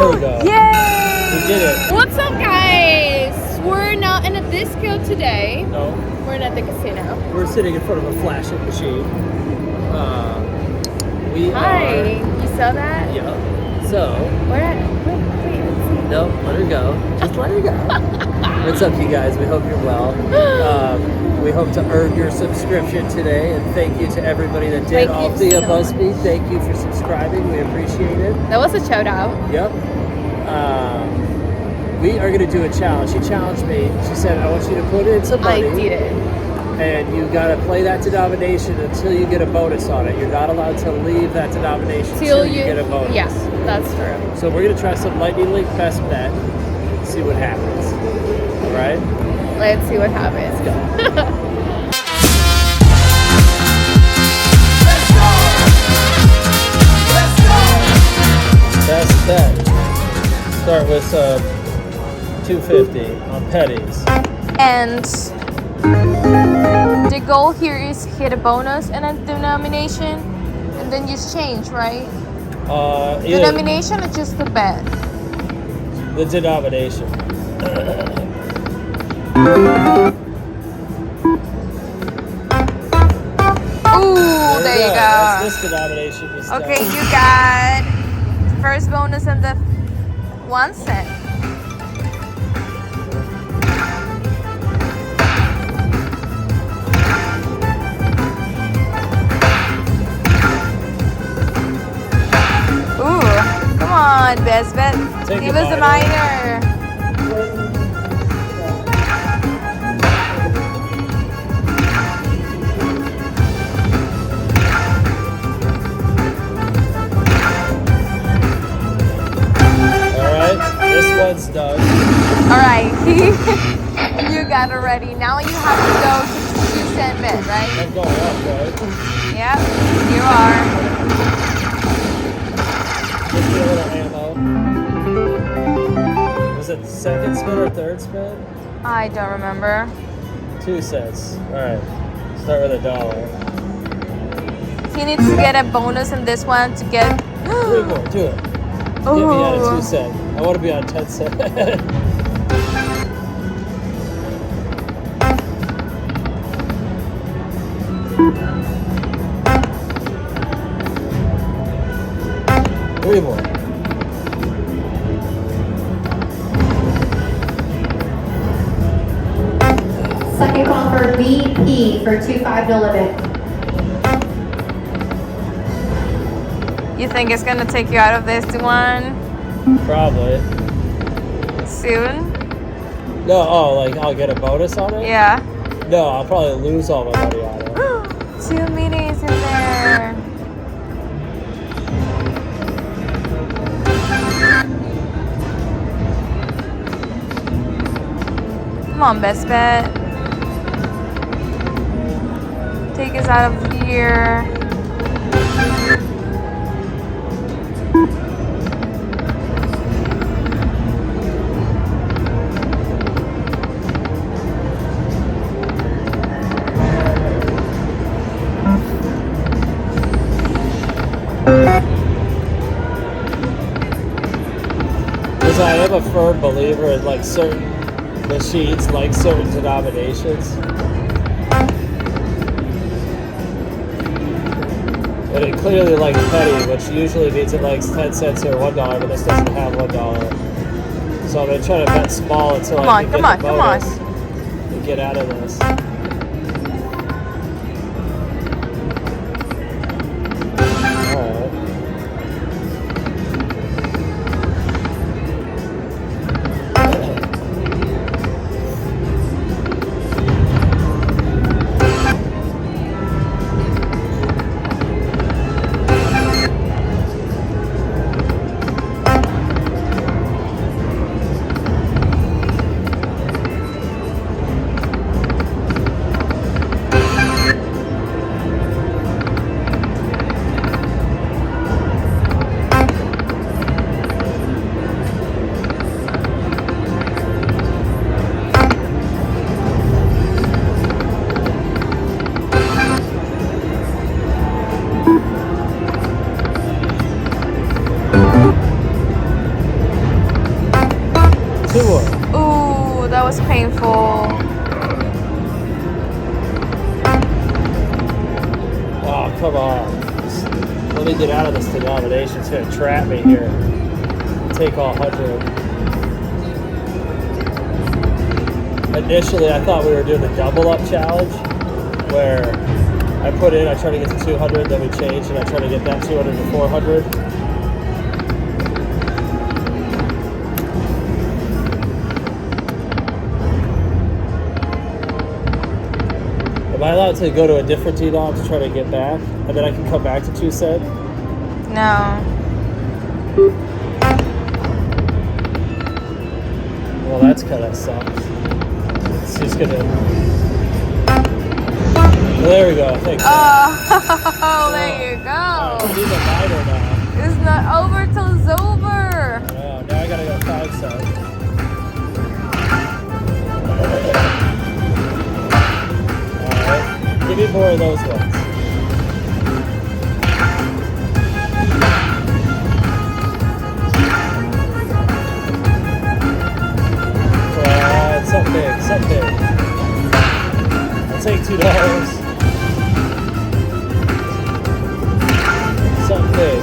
There we go. Yay! We did it. What's up, guys? We're not in a disco today. No. We're at the casino. We're sitting in front of a flashing machine. We Hi. are... You saw that? Yeah. So... Wait, let's see. No, let her go. Just let her go. What's up, you guys? We hope you're well. We hope to earn your subscription today, and thank you to everybody that did off the BuzzFeed. Thank you for subscribing. We appreciate it. That was a shout out. Yep. We are going to do a challenge. She challenged me. She said, I want you to put in some money. I did it. And you got to play that denomination until you get a bonus on it. You're not allowed to leave that denomination until you get a bonus. Yes, that's true. So we're going to try some Lightning Link best bet. See what happens. All right? Let's see what happens. Let's go. Best bet. Start with 250 on pennies. And the goal here is hit a bonus and a denomination, and then just change, right? Denomination or just the bet? The denomination. Ooh, there you go. That's this denomination. Okay, you got first bonus and the 1 cent. Ooh, come on, best bet. Give us a minor. One's done. Alright, you got it ready. Now you have to go to 2 cent bet, right? I'm going up, right? Yep, you are. Give me a little ammo. Was it second spin or third spin? I don't remember. 2 cents. Alright. Start with $1. He needs to get a bonus in this one to get 3 more, do it. Get me out of 2 cents. I want to be on 10 cents. Three more. Second call for BP for 2.5 no limit. You think it's gonna take you out of this one? Probably. Soon? No, like I'll get a bonus on it? Yeah. No, I'll probably lose all my money on it. 2 minis in there. Come on, best bet. Take us out of here. Because I am a firm believer in like certain machines, like certain denominations. And it clearly likes penny, which usually means it likes 10 cents or $1, but this doesn't have $1. So I'm going to try to bet small until I can get the bonus and get out of this. 2 more. Ooh, that was painful. Oh, come on. Let me get out of this denomination. It's going to trap me here. Take all 100. Initially, I thought we were doing the double up challenge, where I put in, I try to get to 200, then we change, and I try to get that 200 to 400. Am I allowed to go to a different denom to try to get back? And then I can come back to 2 cent? No. Well, that's kind of sucks. It's just gonna... Well, there we go. Thanks. Oh, there you go. Right, we need a miner now. It's not over till it's over. Oh, now I gotta go 5 cent. Alright. Give me more of those ones. Something big, something big. I'll take $2. Something big.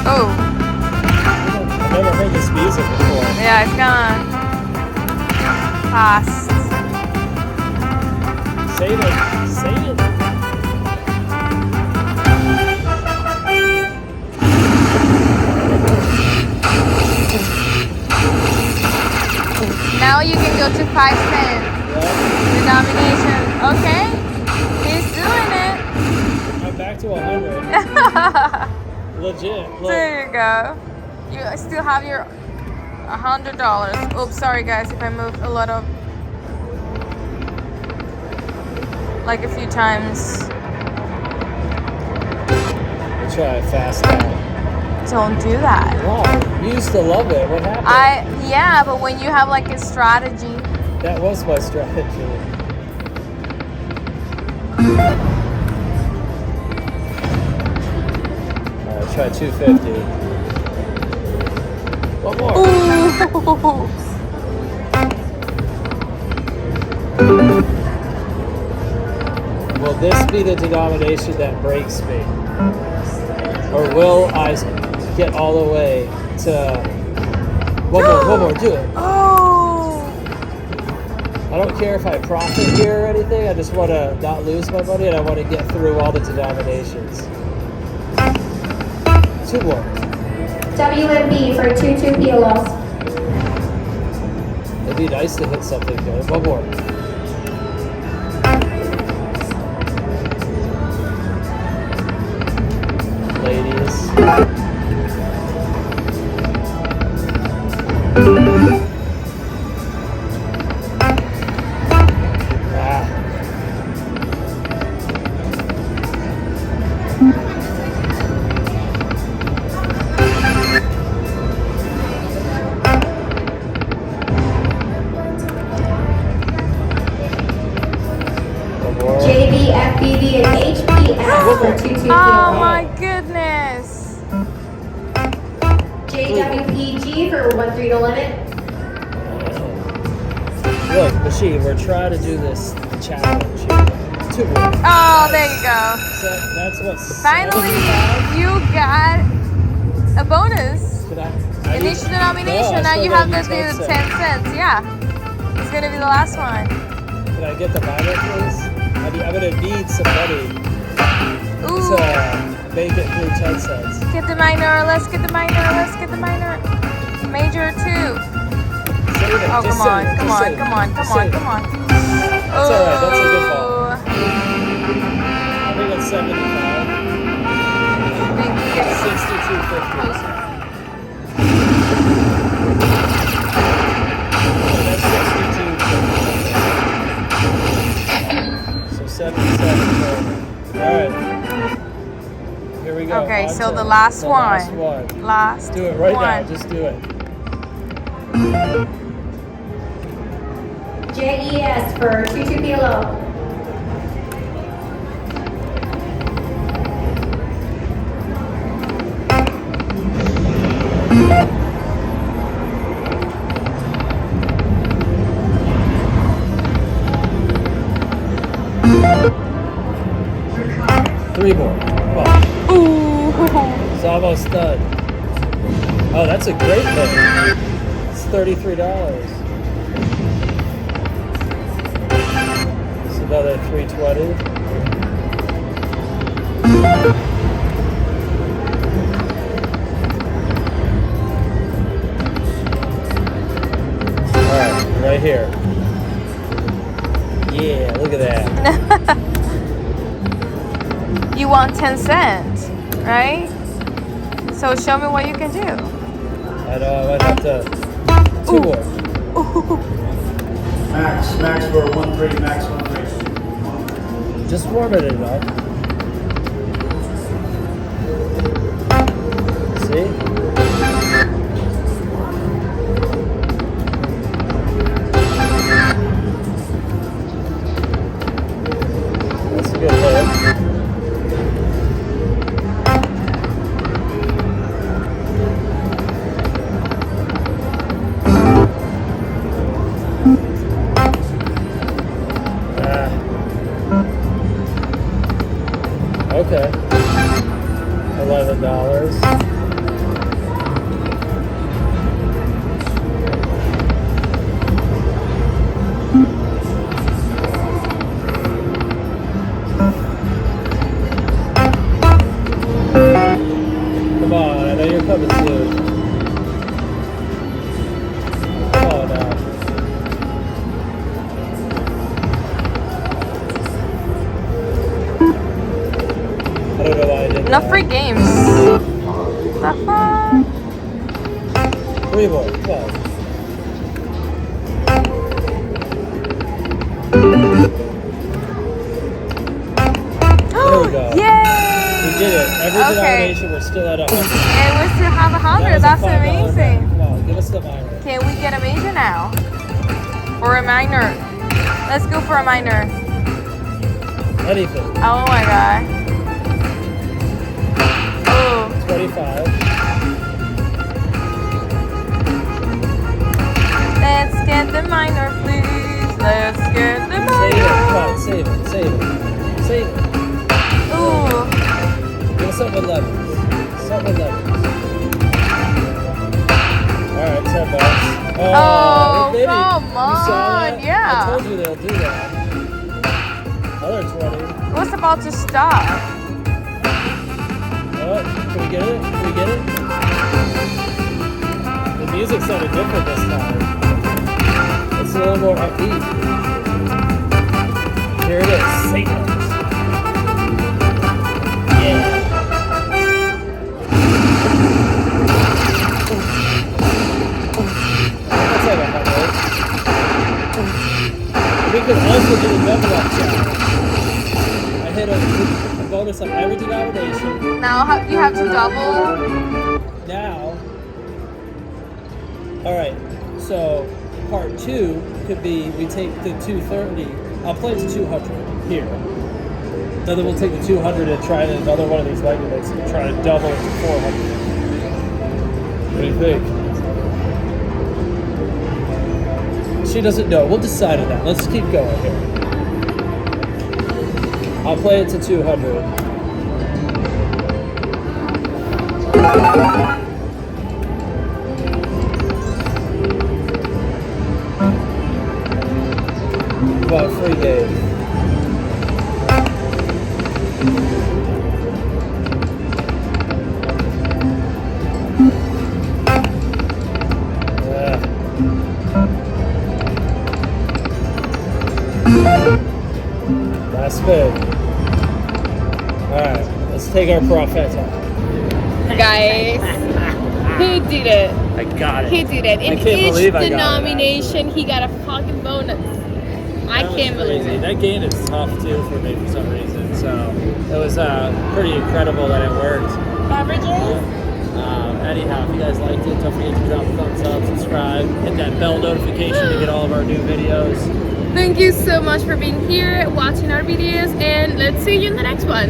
Oh. I've never heard this music before. Yeah, it's gone. Fast. Save it. Save it. Now you can go to 5 cents. Denomination. Okay. He's doing it. I'm back to 100. Legit. Look. There you go. You still have your $100. Oops, sorry guys if I moved a lot of, like a few times. We'll try it fast now. Don't do that. Wow, you used to love it. What happened? Yeah, but when you have like a strategy. That was my strategy. Alright, try 250. One more. Ooh. Will this be the denomination that breaks me? Or will I get all the way to... One more, do it. Oh. I don't care if I profit here or anything, I just want to not lose my money and I want to get through all the denominations. 2 more. WMB for 22 kilos. It'd be nice to hit something good. One more. Ladies. JBFBB and HPS for 22 kilos. Oh my goodness. JWPG for 13 to limit. Look, machine, we're trying to do this challenge here. 2 more. Oh, there you go. So that's what. Finally, you got a bonus. Could I In each denomination, No, I now still you gotta have do the 10 cents. Yeah. It's going to be the last one. Can I get the miner, please? I'm going to need some money Ooh. to make it through 10 cents. Get the minor. Let's get the minor. Let's get the minor. Major 2. Save it. Oh, Just come on. save it. Come Just on. save it. Come on. Just Come on. save it. Come on. That's alright. That's a good ball. Ooh. I think that's 75. I think it's 62.50. closer. That's 62.50. So 77 total. Alright. Here we go. Okay, On so to the last the one. Last one. Last Do it right one. now. Just do it. JES for 22 kilos. Three more. Come on. Ooh. It's almost done. Oh, that's a great thing. It's $33. It's another $3.20. All right, right here. Yeah, look at that. You want 10 cents, right? So show me what you can do. I know, I might have to. Two more. Ooh. Max for 1-3, max 1-3. Just warm it enough. See? That's a good hit. Okay. $11. Come on, I know you're coming soon. Come on now. I don't know why I did No that. free games. Three more. Come on. There we go. Yay! We did it. Every Okay. denomination, we're still at 100. And we still have 100. That That's was a $5 bet. amazing. Come on, give us the minor. Can we get a major now? Or a minor? Let's go for a minor. Anything. Oh my god. Oh. 25. Let's get the minor, please. Let's get the Save it. Come minor. on, save it. Save it. Save it. Ooh. Give us something with lemons. Something with lemons. Alright, $10. Oh, baby. come You saw on, that? yeah. I told you they'll do that. Another 20. It was about to stop. Oh, can we get it? Can we get it? The music sounded different this time. It's a little more upbeat. Here it is. Sing it. Yeah. That's like 100. We could also do a double up challenge. I hit a bonus on every denomination. Now you have to double. Now, all right, so part 2 could be we take the 230, I'll play it to 200 here. Then we'll take the 200 and try another one of these lightning licks and try to double it to 400. What do you think? She doesn't know. We'll decide on that. Let's keep going here. I'll play it to 200. About free game. Last spin. Alright, let's take our prophet off. Guys, he did it. I got it. He did it. In I can't each believe I got it, denomination, he got a fucking bonus. I That can't was believe crazy. it. That game is tough too for me for some reason. So it was pretty incredible that it worked. Beverages? Anyhow, if you guys liked it, don't forget to drop a thumbs up, subscribe, hit that bell notification to get all of our new videos. Thank you so much for being here, watching our videos, and let's see you in the next one.